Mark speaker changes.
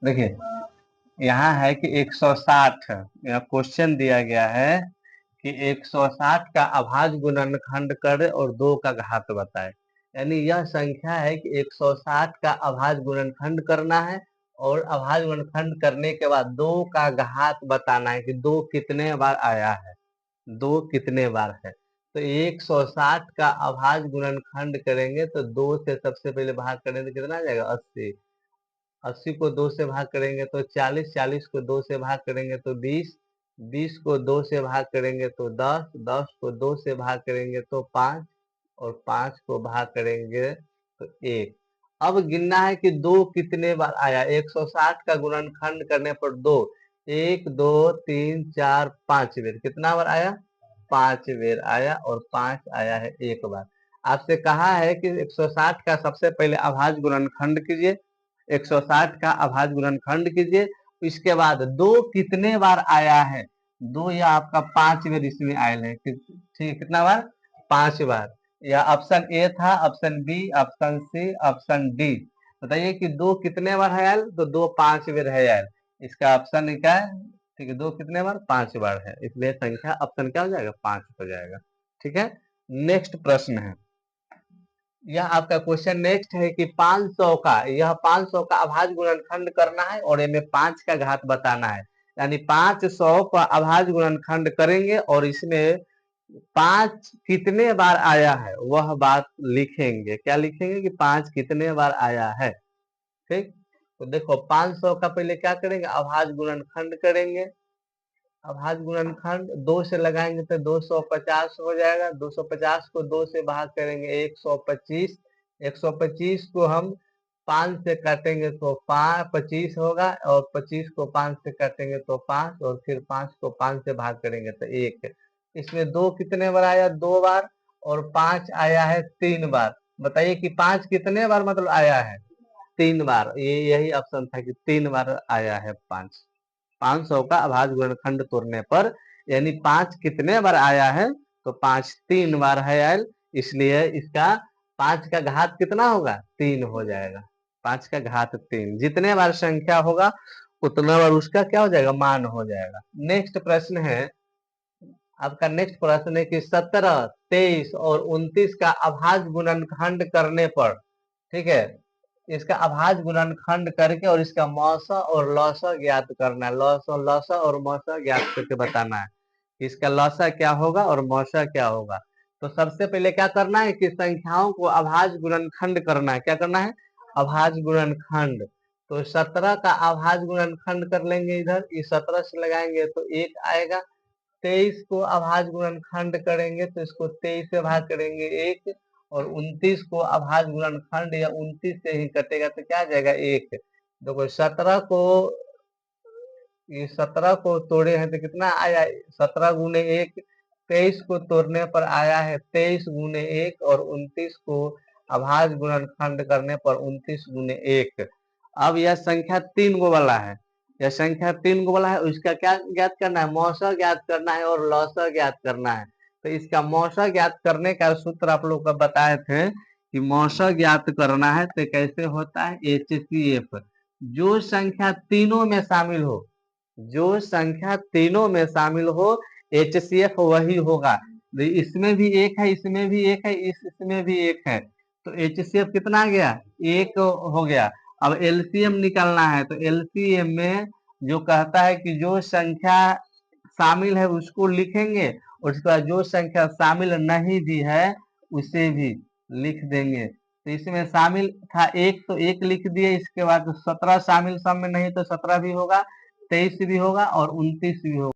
Speaker 1: देखिए यहाँ है कि 160, यहाँ क्वेश्चन दिया गया है कि 160 का अभाज्य गुणनखंड कर और 2 का घात बताए। यानी यह संख्या है कि 160 का अभाज्य गुणनखंड करना है और अभाज्य गुणनखंड करने के बाद 2 का घात बताना है कि 2 कितने बार आया है, 2 कितने बार है। तो 160 का अभाज्य गुणनखंड करेंगे तो 2 से सबसे पहले भाग करेंगे तो कितना आ जाएगा 80, 80 को 2 से भाग करेंगे तो 40, 40 को 2 से भाग करेंगे तो 20, 20 को 2 से भाग करेंगे तो 10, 10 को 2 से भाग करेंगे तो 5 और 5 को भाग करेंगे तो 1। अब गिनना है कि 2 कितने बार आया। 160 का गुणनखंड करने पर 2, 1 2 3 4 5 बेर कितना बार आया, 5 बेर आया और 5 आया है एक बार। आपसे कहा है कि 160 का सबसे पहले अभाज्य गुणनखंड कीजिए, 160 का अभाज्य गुणनखंड कीजिए, इसके बाद 2 कितने बार आया है, 2 या आपका 5 बार इसमें आयल है। ठीक, कितना बार, 5 बार। या ऑप्शन ए था, option B, option C, option D. बताइए कि 2 कितने बार है आयल, तो 2 5 बार है आयल। इसका ऑप्शन क्या है, ठीक है, 2 कितने बार, 5 बार है, इसलिए संख्या ऑप्शन क्या हो जाएगा, 5 हो जाएगा। ठीक है, नेक्स्ट प्रश्न है, यह आपका क्वेश्चन नेक्स्ट है कि 500 का, यह 500 का अभाज्य गुणनखंड करना है और इनमें 5 का घात बताना है। यानी 500 का अभाज्य गुणनखंड करेंगे और इसमें 5 कितने बार आया है वह बात लिखेंगे। क्या लिखेंगे कि 5 कितने बार आया है। ठीक, तो देखो 500 का पहले क्या करेंगे, अभाज्य गुणनखंड करेंगे। अभाज्य गुणनखंड 2 से लगाएंगे तो 250 हो जाएगा, 250 को 2 से भाग करेंगे 125, 125 को हम 5 से काटेंगे तो 25 होगा और 25 को 5 से काटेंगे तो 5 और फिर 5 को 5 से भाग करेंगे तो 1। इसमें 2 कितने बार आया, 2 बार, और 5 आया है 3 बार। बताइए कि 5 कितने बार मतलब आया है, 3 बार। ये यही ऑप्शन था कि 3 बार आया है 5। 500 का अभाज्य गुणनखंड तोड़ने पर यानी 5 कितने बार आया है, तो 5 3 बार है आयल, इसलिए इसका 5 का घात कितना होगा, 3 हो जाएगा। 5 का घात 3, जितने बार संख्या होगा उतना बार उसका क्या हो जाएगा, मान हो जाएगा। नेक्स्ट प्रश्न है आपका, नेक्स्ट प्रश्न है कि 17, 23 और 29 का अभाज्य गुणनखंड करने पर, ठीक है, इसका अभाज्य गुणनखंड करके और इसका मौसा और लौसा ज्ञात करना है। लौसा और मौसा ज्ञात करके बताना है इसका लौसा क्या होगा और मौसा क्या होगा। तो सबसे पहले क्या करना है कि संख्याओं को अभाज्य गुणनखंड करना है। क्या करना है, अभाज्य गुणनखंड। तो 17 का अभाज्य गुणनखंड कर लेंगे, इधर इस 17 से लगाएंगे तो 1 आएगा। 23 को अभाज्य गुणनखंड करेंगे तो इसको 23 से भाग करेंगे 1, और 29 को अभाज्य गुणनखंड या 29 से ही कटेगा तो क्या आ जाएगा, 1। देखो 17 को, ये 17 को तोड़े हैं तो कितना आया, 17 गुने 1। 23 को तोड़ने पर आया है 23 गुने 1, और 29 को अभाज्य गुणनखंड करने पर 29 गुने 1। अब यह संख्या 3 गो वाला है, यह संख्या 3 गो वाला है, उसका क्या ज्ञात करना है, मौसा ज्ञात करना है और लौसा ज्ञात करना है। तो इसका मौसा ज्ञात करने का सूत्र आप लोग को बताए थे कि मौसा ज्ञात करना है तो कैसे होता है, HCF। जो संख्या तीनों में शामिल हो, जो संख्या तीनों में शामिल हो, HCF वही होगा। इसमें भी एक है, इसमें भी एक है, इसमें भी एक है, तो HCF कितना आ गया, 1 हो गया। अब LCM निकालना है तो LCM में जो कहता है कि जो संख्या शामिल है उसको लिखेंगे और उसके बाद जो संख्या शामिल नहीं भी है उसे भी लिख देंगे। तो इसमें शामिल था 1 तो 1 लिख दिए, इसके बाद 17 शामिल सब में नहीं तो 17 भी होगा, 23 भी होगा और 29 भी होगा।